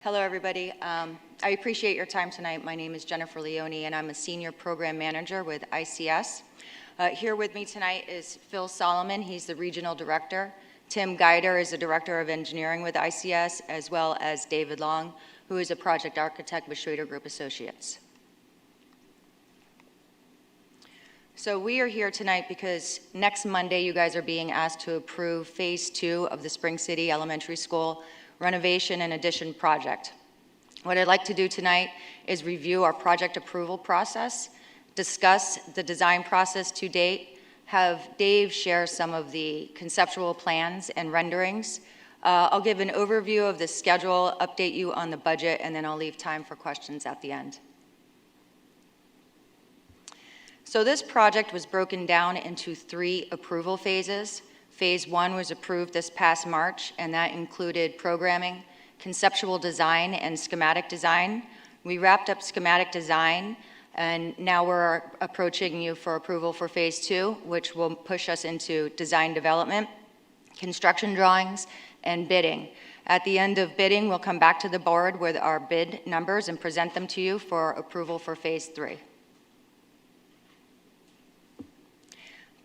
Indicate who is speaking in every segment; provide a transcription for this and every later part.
Speaker 1: Hello, everybody. I appreciate your time tonight. My name is Jennifer Leone, and I'm a Senior Program Manager with ICS. Here with me tonight is Phil Solomon. He's the Regional Director. Tim Geider is the Director of Engineering with ICS, as well as David Long, who is a Project Architect with Schrader Group Associates. So we are here tonight because next Monday you guys are being asked to approve Phase 2 of the Spring City Elementary School renovation and addition project. What I'd like to do tonight is review our project approval process, discuss the design process to date, have Dave share some of the conceptual plans and renderings. I'll give an overview of the schedule, update you on the budget, and then I'll leave time for questions at the end. So this project was broken down into 3 approval phases. Phase 1 was approved this past March, and that included programming, conceptual design, and schematic design. We wrapped up schematic design, and now we're approaching you for approval for Phase 2, which will push us into design development, construction drawings, and bidding. At the end of bidding, we'll come back to the board with our bid numbers and present them to you for approval for Phase 3.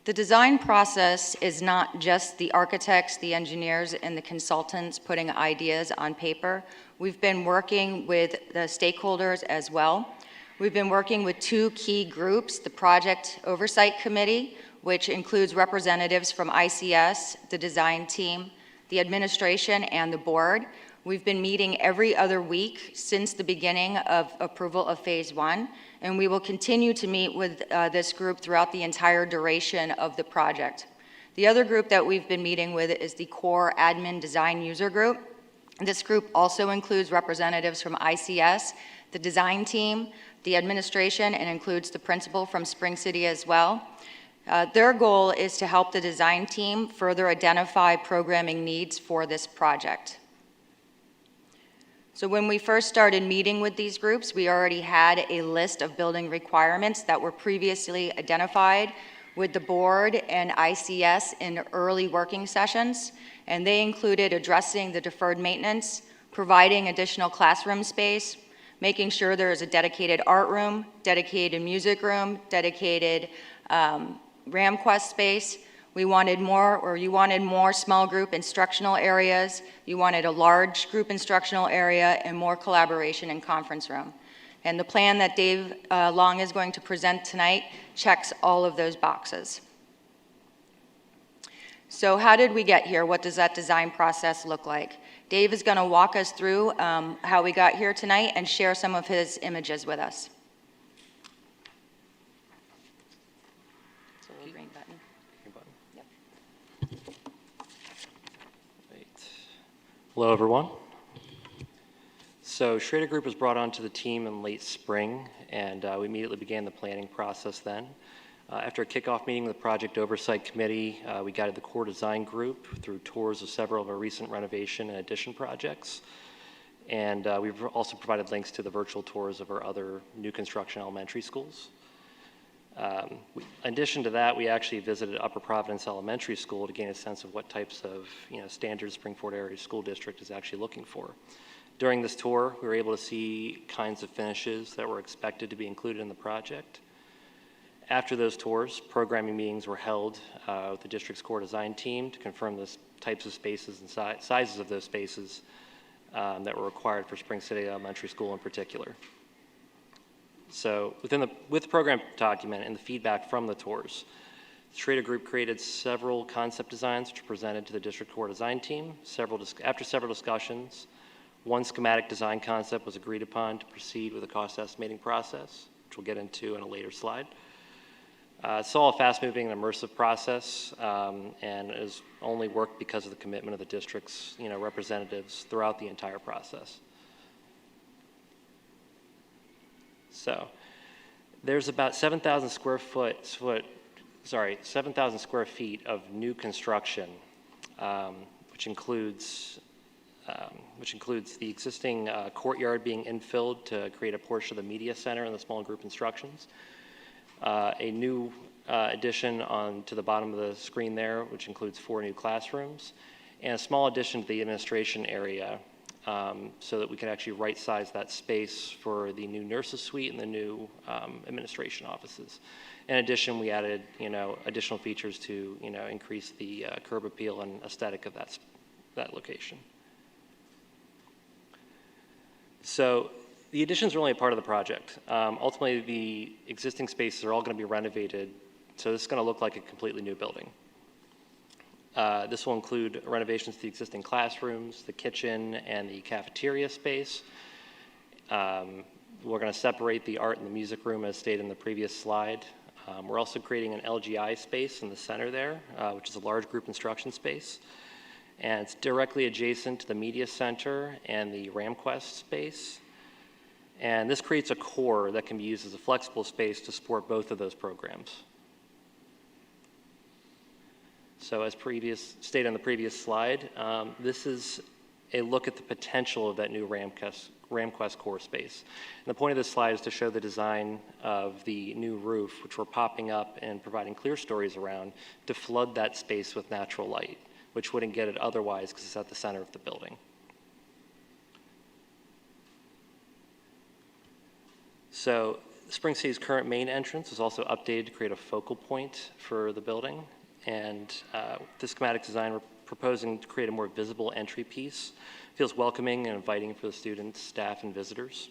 Speaker 1: The design process is not just the architects, the engineers, and the consultants putting ideas on paper. We've been working with the stakeholders as well. We've been working with 2 key groups, the Project Oversight Committee, which includes representatives from ICS, the design team, the administration, and the board. We've been meeting every other week since the beginning of approval of Phase 1, and we will continue to meet with this group throughout the entire duration of the project. The other group that we've been meeting with is the Core Admin Design User Group. This group also includes representatives from ICS, the design team, the administration, and includes the principal from Spring City as well. Their goal is to help the design team further identify programming needs for this project. So when we first started meeting with these groups, we already had a list of building requirements that were previously identified with the board and ICS in early working sessions, and they included addressing the deferred maintenance, providing additional classroom space, making sure there is a dedicated art room, dedicated music room, dedicated RamQuest space. You wanted more small group instructional areas. You wanted a large group instructional area and more collaboration in conference room. And the plan that Dave Long is going to present tonight checks all of those boxes. So how did we get here? What does that design process look like? Dave is going to walk us through how we got here tonight and share some of his images with us.
Speaker 2: Hello, everyone. So Schrader Group was brought onto the team in late spring, and we immediately began the planning process then. After a kickoff meeting with the Project Oversight Committee, we guided the core design group through tours of several of our recent renovation and addition projects. And we've also provided links to the virtual tours of our other new construction elementary schools. In addition to that, we actually visited Upper Providence Elementary School to gain a sense of what types of standards Spring-Ford Area School District is actually looking for. During this tour, we were able to see kinds of finishes that were expected to be included in the project. After those tours, programming meetings were held with the district's core design team to confirm the types of spaces and sizes of those spaces that were required for Spring City Elementary School in particular. So with the program document and the feedback from the tours, the Schrader Group created several concept designs which were presented to the district core design team. After several discussions, one schematic design concept was agreed upon to proceed with the cost estimating process, which we'll get into in a later slide. It's all a fast-moving and immersive process, and it has only worked because of the commitment of the district's representatives throughout the entire process. So there's about 7,000 square feet of new construction, which includes the existing courtyard being infilled to create a portion of the media center and the small group instructions. A new addition to the bottom of the screen there, which includes 4 new classrooms, and a small addition to the administration area so that we can actually right-size that space for the new nurses suite and the new administration offices. In addition, we added, additional features to, increase the curb appeal and aesthetic of that location. So the additions are only a part of the project. Ultimately, the existing spaces are all going to be renovated, so this is going to look like a completely new building. This will include renovations to the existing classrooms, the kitchen, and the cafeteria space. We're going to separate the art and the music room as stated in the previous slide. We're also creating an LGI space in the center there, which is a large group instruction space. And it's directly adjacent to the media center and the RamQuest space. And this creates a core that can be used as a flexible space to support both of those programs. So as stated on the previous slide, this is a look at the potential of that new RamQuest core space. And the point of this slide is to show the design of the new roof, which we're popping up and providing clear stories around to flood that space with natural light, which wouldn't get it otherwise because it's at the center of the building. So Spring City's current main entrance is also updated to create a focal point for the building. And this schematic design, we're proposing to create a more visible entry piece. Feels welcoming and inviting for the students, staff, and visitors.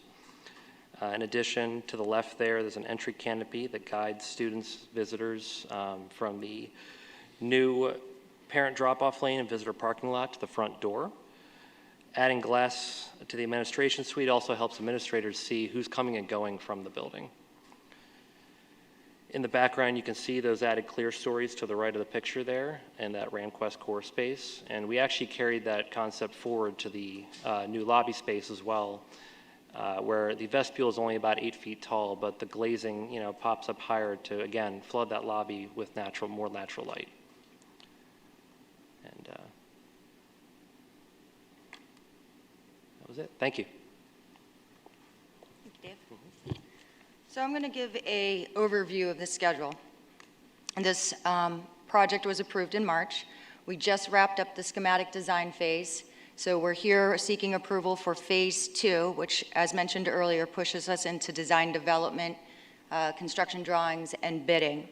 Speaker 2: In addition, to the left there's an entry canopy that guides students, visitors from the new parent drop-off lane and visitor parking lot to the front door. Adding glass to the administration suite also helps administrators see who's coming and going from the building. In the background, you can see those added clear stories to the right of the picture there and that RamQuest core space. And we actually carried that concept forward to the new lobby space as well, where the vestibule is only about 8 feet tall, but the glazing, pops up higher to, again, flood that lobby with more natural light. And that was it. Thank you.
Speaker 1: Thank you, Dave. So I'm going to give an overview of the schedule. This project was approved in March. We just wrapped up the schematic design phase. So we're here seeking approval for phase 2, which, as mentioned earlier, pushes us into design development, construction drawings, and bidding.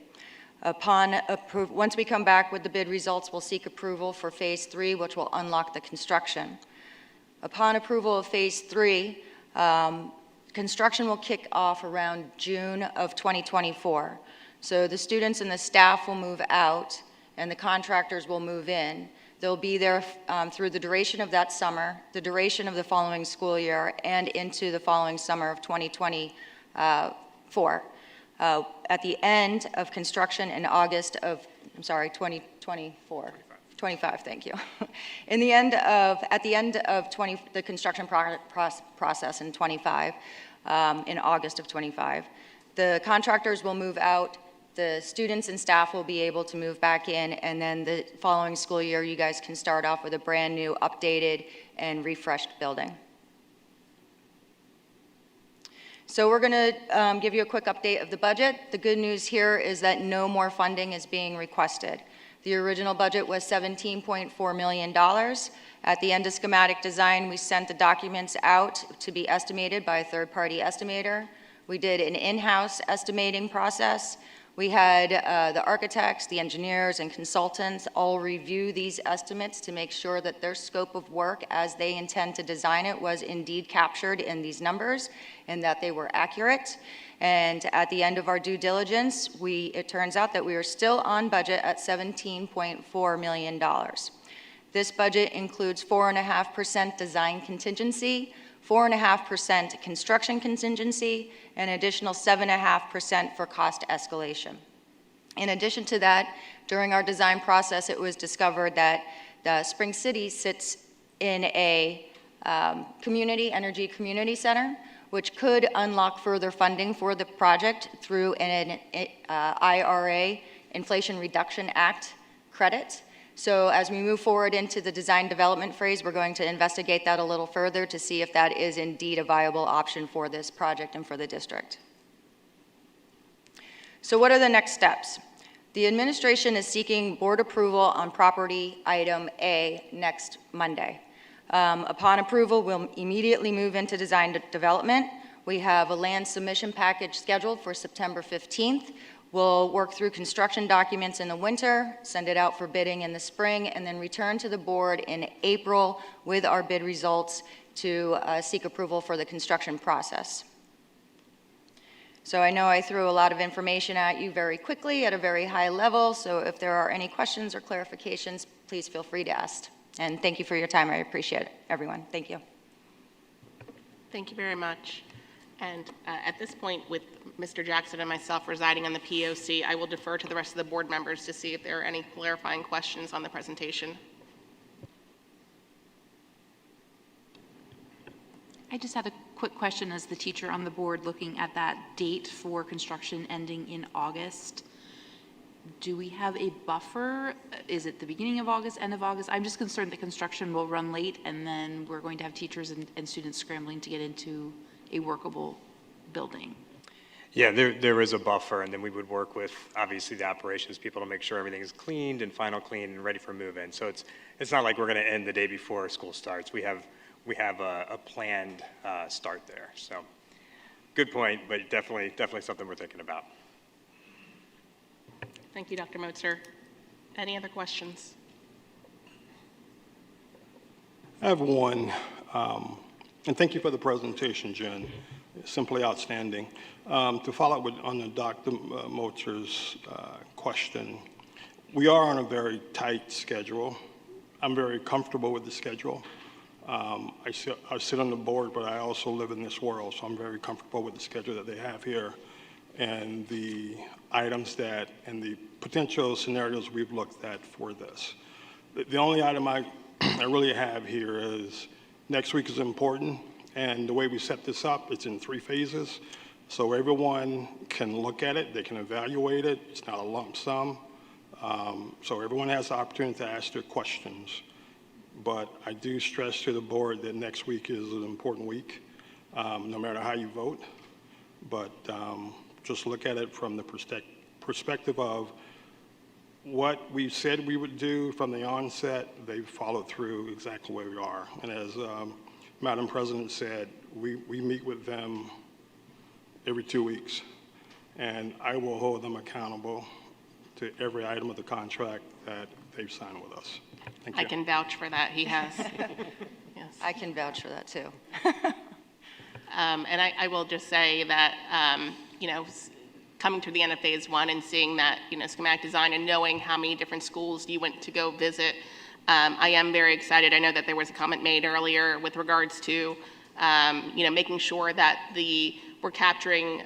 Speaker 1: Once we come back with the bid results, we'll seek approval for phase 3, which will unlock the construction. Upon approval of phase 3, construction will kick off around June of 2024. So the students and the staff will move out and the contractors will move in. They'll be there through the duration of that summer, the duration of the following school year, and into the following summer of 2024. At the end of construction in August of, 2024. 25, thank you. At the end of the construction process in 25, in August of 25, the contractors will move out, the students and staff will be able to move back in, and then the following school year, you guys can start off with a brand new, updated, and refreshed building. So we're going to give you a quick update of the budget. The good news here is that no more funding is being requested. The original budget was $17.4 million. At the end of schematic design, we sent the documents out to be estimated by a third-party estimator. We did an in-house estimating process. We had the architects, the engineers, and consultants all review these estimates to make sure that their scope of work as they intend to design it was indeed captured in these numbers and that they were accurate. And at the end of our due diligence, it turns out that we are still on budget at $17.4 million. This budget includes 4.5% design contingency, 4.5% construction contingency, and an additional 7.5% for cost escalation. In addition to that, during our design process, it was discovered that the Spring City sits in a energy community center, which could unlock further funding for the project through an IRA, Inflation Reduction Act credit. So as we move forward into the design development phase, we're going to investigate that a little further to see if that is indeed a viable option for this project and for the district. So what are the next steps? The administration is seeking board approval on property item A next Monday. Upon approval, we'll immediately move into development. We have a land submission package scheduled for September 15th. We'll work through construction documents in the winter, send it out for bidding in the spring, and then return to the board in April with our bid results to seek approval for the construction process. So I know I threw a lot of information at you very quickly at a very high level, so if there are any questions or clarifications, please feel free to ask. And thank you for your time. I appreciate it, everyone. Thank you.
Speaker 3: Thank you very much. And at this point, with Mr. Jackson and myself residing on the POC, I will defer to the rest of the board members to see if there are any clarifying questions on the presentation.
Speaker 4: I just have a quick question as the teacher on the board looking at that date for construction ending in August. Do we have a buffer? Is it the beginning of August, end of August? I'm just concerned that construction will run late and then we're going to have teachers and students scrambling to get into a workable building.
Speaker 5: Yeah, there is a buffer, and then we would work with, obviously, the operations people to make sure everything is cleaned and final cleaned and ready for move-in. So it's not like we're going to end the day before school starts. We have a planned start there. So good point, but definitely something we're thinking about.
Speaker 3: Thank you, Dr. Motzer. Any other questions?
Speaker 6: I have one, and thank you for the presentation, Jen. Simply outstanding. To follow up on the Dr. Motzer's question, we are on a very tight schedule. I'm very comfortable with the schedule. I sit on the board, but I also live in this world, so I'm very comfortable with the schedule that they have here and the items and the potential scenarios we've looked at for this. The only item I really have here is next week is important, and the way we set this up, it's in 3 phases. So everyone can look at it, they can evaluate it, it's not a lump sum. So everyone has the opportunity to ask their questions. But I do stress to the board that next week is an important week, no matter how you vote. But just look at it from the perspective of what we said we would do from the onset. They've followed through exactly where we are. And as Madam President said, we meet with them every 2 weeks. And I will hold them accountable to every item of the contract that they've signed with us. Thank you.
Speaker 3: I can vouch for that. He has. Yes.
Speaker 1: I can vouch for that too.
Speaker 3: And I will just say that, coming to the end of phase 1 and seeing that, schematic design and knowing how many different schools you went to go visit, I am very excited. I know that there was a comment made earlier with regards to, making sure that we're capturing,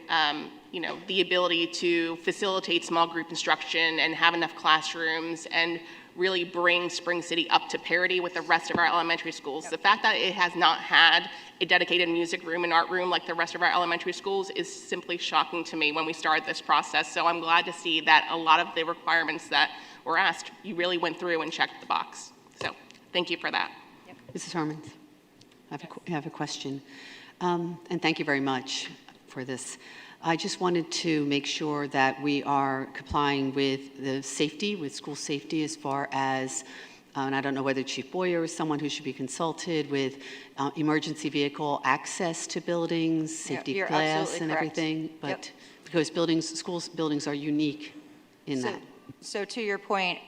Speaker 3: the ability to facilitate small group instruction and have enough classrooms and really bring Spring City up to parity with the rest of our elementary schools. Yep. The fact that it has not had a dedicated music room and art room like the rest of our elementary schools is simply shocking to me when we started this process. So I'm glad to see that a lot of the requirements that were asked, you really went through and checked the box. So thank you for that.
Speaker 1: Yep.
Speaker 7: Mrs. Harmons, I have a question. And thank you very much for this. I just wanted to make sure that we are complying with the safety, with school safety as far as, and I don't know whether Chief Boyer is someone who should be consulted with emergency vehicle access to buildings, safety
Speaker 1: you're
Speaker 7: glass
Speaker 1: absolutely
Speaker 7: and
Speaker 1: correct.
Speaker 7: everything, but
Speaker 1: Yep.
Speaker 7: because schools buildings are unique in that.
Speaker 1: So to your point,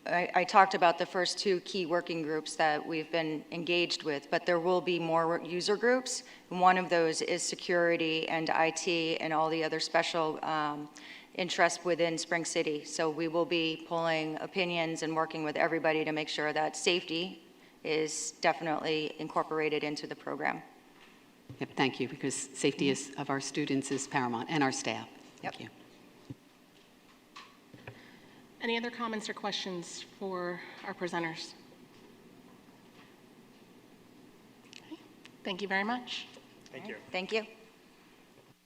Speaker 1: I talked about the first 2 key working groups that we've been engaged with, but there will be more user groups. One of those is security and IT and all the other special interests within Spring City. So we will be pulling opinions and working with everybody to make sure that safety is definitely incorporated into the program.
Speaker 7: Yep, thank you, because safety of our students is paramount and our staff. Thank you.
Speaker 3: Any other comments or questions for our presenters? Okay. Thank you very much.
Speaker 5: Thank you.
Speaker 1: Thank you.